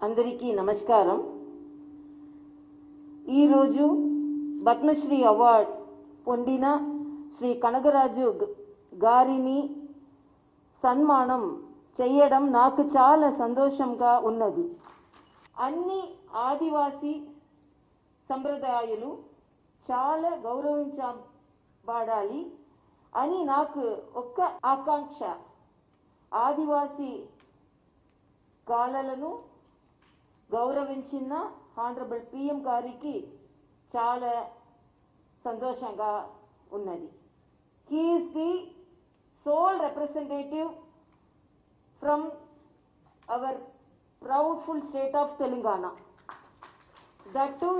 అందరికీ నమస్కారం. ఈరోజు పద్మశ్రీ అవార్డ్ పొందిన శ్రీ కనగరాజు గారిని సన్మానం చేయడం నాకు చాలా సంతోషంగా ఉన్నది. అన్ని ఆదివాసీ సంప్రదాయాలు చాలా గౌరవించబడాలి అని నాకు ఒక ఆకాంక్ష. ఆదివాసీ కాలలను గౌరవించిన హానరబుల్ పిఎం గారికి చాలా సంతోషంగా ఉన్నది. He is the sole representative from our proudful state of Telangana. That too,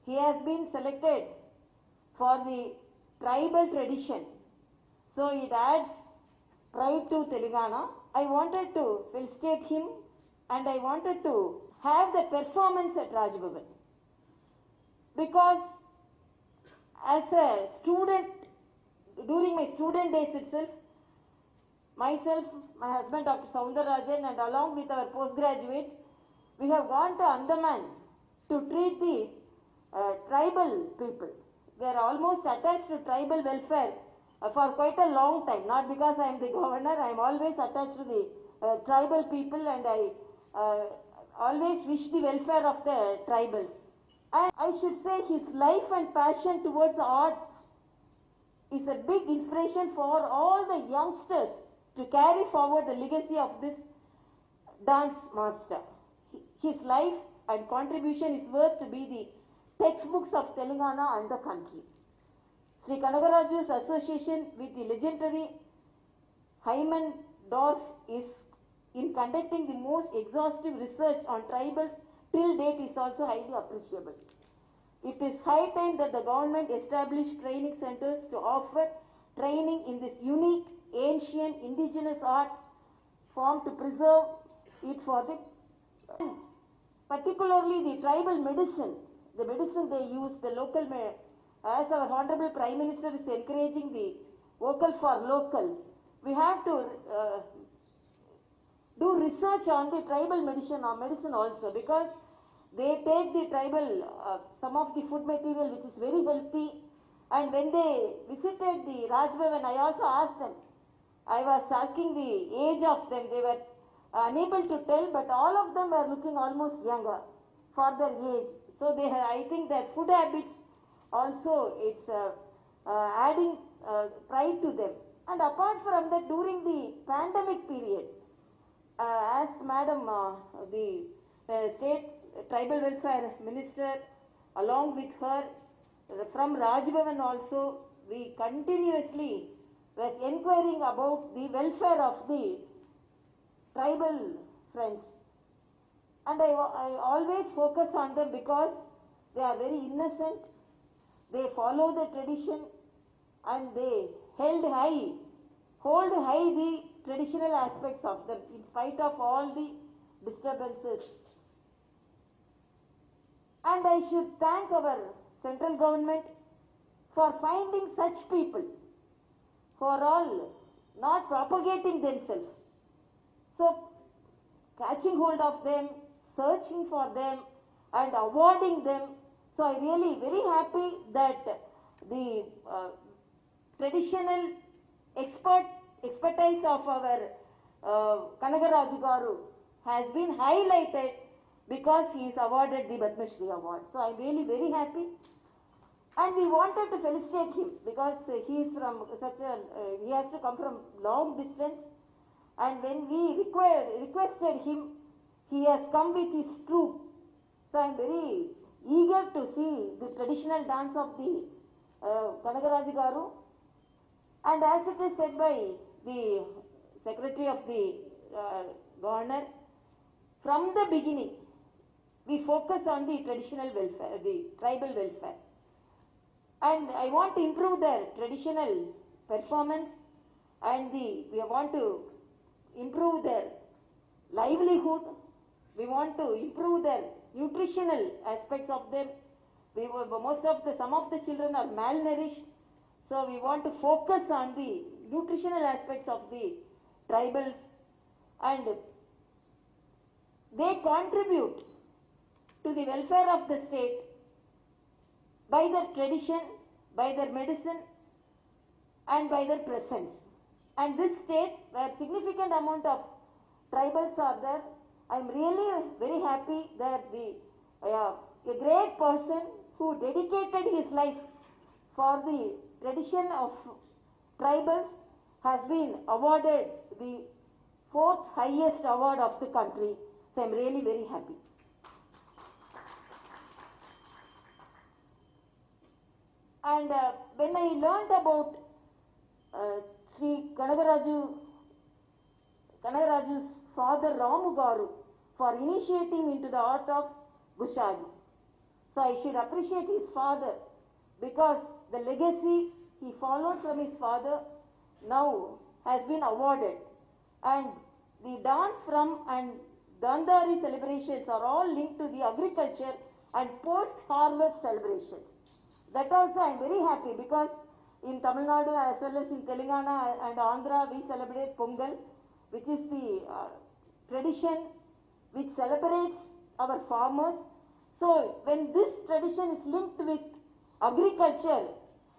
he has been selected for the tribal tradition, so it adds pride to Telangana. I wanted to felicitate him and I wanted to have the performance at Raj Bhavan, because as a student, during my student days itself, myself, my husband Dr. Soundararajan, and along with our postgraduates, we have gone to Andaman to treat the tribal people. We are almost attached to tribal welfare for quite a long time. Not because I am the governor, I am always attached to the tribal people, and I always wish the welfare of the tribals. And I should say his life and passion towards the art is a big inspiration for all the youngsters to carry forward the legacy of this dance master. His life and contribution is worth to be the textbooks of Telangana and the country. Sri Kanagaraju's association with the legendary Hyman Dorf is in conducting the most exhaustive research on tribals till date is also highly appreciable. It is high time that the government establish training centers to offer training in this unique, ancient, indigenous art form to preserve it for the, particularly the tribal medicine, the medicine they use, the local, as our Honorable Prime Minister is encouraging the vocal for local, we have to do research on the tribal medicine also, because they take the tribal, some of the food material which is very healthy, and when they visited the Raj Bhavan, I also asked them, I was asking the age of them, they were unable to tell, but all of them were looking almost younger for their age. So they have, I think their food habits also, it's adding pride to them. And apart from that, during the pandemic period, as Madam the State Tribal Welfare Minister, along with her from Raj Bhavan also, we continuously was inquiring about the welfare of the tribal friends. And I always focus on them because they are very innocent, they follow the tradition, and they hold high the traditional aspects of them in spite of all the disturbances. And I should thank our central government for finding such people who are all not propagating themselves. So catching hold of them, searching for them, and awarding them. So I really very happy that the traditional expertise of our Kanagaraju Garu has been highlighted because he is awarded the Padma Shri Award. So I am really very happy, and we wanted to felicitate him because he is from such a he has to come from long distance, and when we requested him, he has come with his troupe. So I am very eager to see the traditional dance of the Kanagaraju Garu. And as it is said by the Secretary of the Governor, from the beginning, we focus on the traditional welfare, the tribal welfare. And I want to improve their traditional performance, and we want to improve their livelihood. We want to improve their nutritional aspects of them. Some of the children are malnourished. So we want to focus on the nutritional aspects of the tribals, and they contribute to the welfare of the state by their tradition, by their medicine, and by their presence. And this state, where significant amount of tribals are there, I am really very happy that a great person who dedicated his life for the tradition of tribals has been awarded the 4th highest award of the country. So I am really very happy. And when I learned about Sri Kanagaraju's father Ramu Garu for initiating into the art of Gushadi. So I should appreciate his father because the legacy he followed from his father now has been awarded. And the dance from and Dandari celebrations are all linked to the agriculture and post-harvest celebrations. That also I am very happy because in Tamil Nadu as well as in Telangana and Andhra we celebrate Pongal, which is the tradition which celebrates our farmers. So when this tradition is linked with agriculture,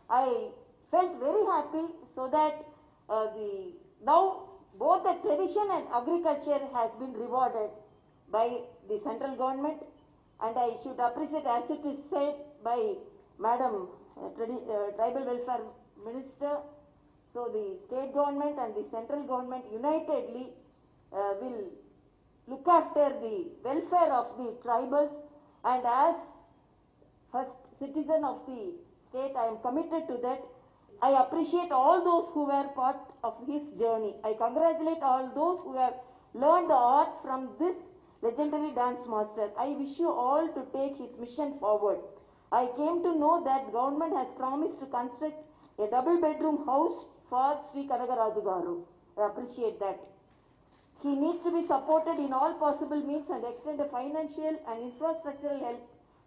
I felt very happy so that now both the tradition and agriculture has been rewarded by the central government, and I should appreciate, as it is said by Madam Tribal Welfare Minister, so the state government and the central government unitedly will look after the welfare of the tribals, and as first citizen of the state I am committed to that. I appreciate all those who were part of his journey. I congratulate all those who have learned the art from this legendary dance master. I wish you all to take his mission forward. I came to know that government has promised to construct a double-bedroom house for Sri Kanagaraju Garu. I appreciate that. He needs to be supported in all possible means and extend a financial and infrastructural help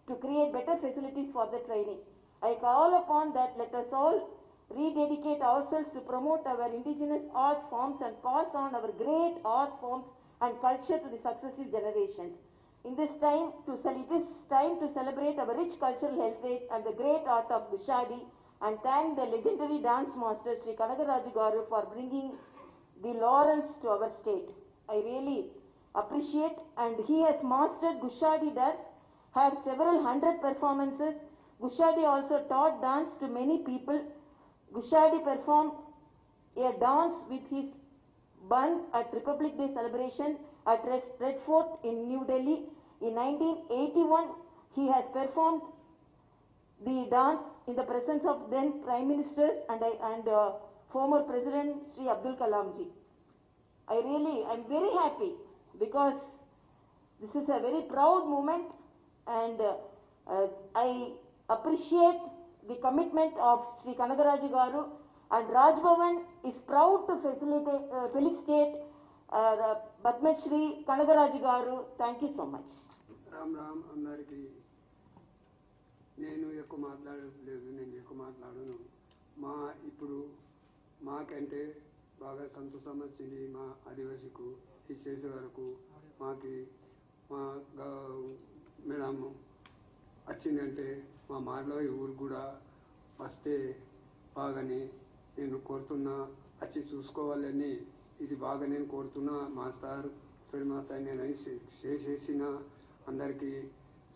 to create better facilities for the training. I call upon that let us all rededicate ourselves to promote our indigenous art forms and pass on our great art forms and culture to the successive generations. In this time, it is time to celebrate our rich cultural heritage and the great art of Gushadi and thank the legendary dance master Sri Kanagaraju Garu for bringing the laurels to our state. I really appreciate, and he has mastered Gushadi dance, had several hundred performances. Gushadi also taught dance to many people. Gushadi performed a dance with his band at Republic Day celebration at Red Fort in New Delhi. In 1981, he has performed the dance in the presence of then Prime Ministers and former President Sri Abdul Kalam ji. I am very happy because this is a very proud moment, and I appreciate the commitment of Sri Kanagaraju Garu, and Raj Bhavan is proud to felicitate Padma Shri Kanagaraju Garu. Thank you so much. Ram Ram andariki నేను ఎక్కువ మాట్లాడలేదు, నేను ఎక్కువ మాట్లాడను. ఇప్పుడు మాకంటే బాగా సంతోషం వచ్చింది మా ఆదివాసీకు ఇది చేసే వరకు. మా మేడం వచ్చిందంటే మా మార్లో ఊరు కూడా వస్తే బాగానే నేను కోరుతున్నా, వచ్చి చూసుకోవాలని ఇది బాగా నేను కోరుతున్నా. మాస్టర్ మాస్టర్ నేను చేసేసిన అందరికీ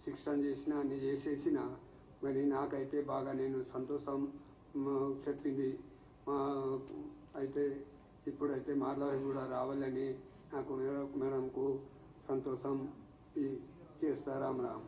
శిక్షణ చేసిన అన్ని చేసేసిన, మరి నాకైతే బాగా నేను సంతోషం చెప్పింది. అయితే ఇప్పుడైతే మార్లో కూడా రావాలని నాకు మేడంకు సంతోషం చేస్తా. రామ్ రామ్.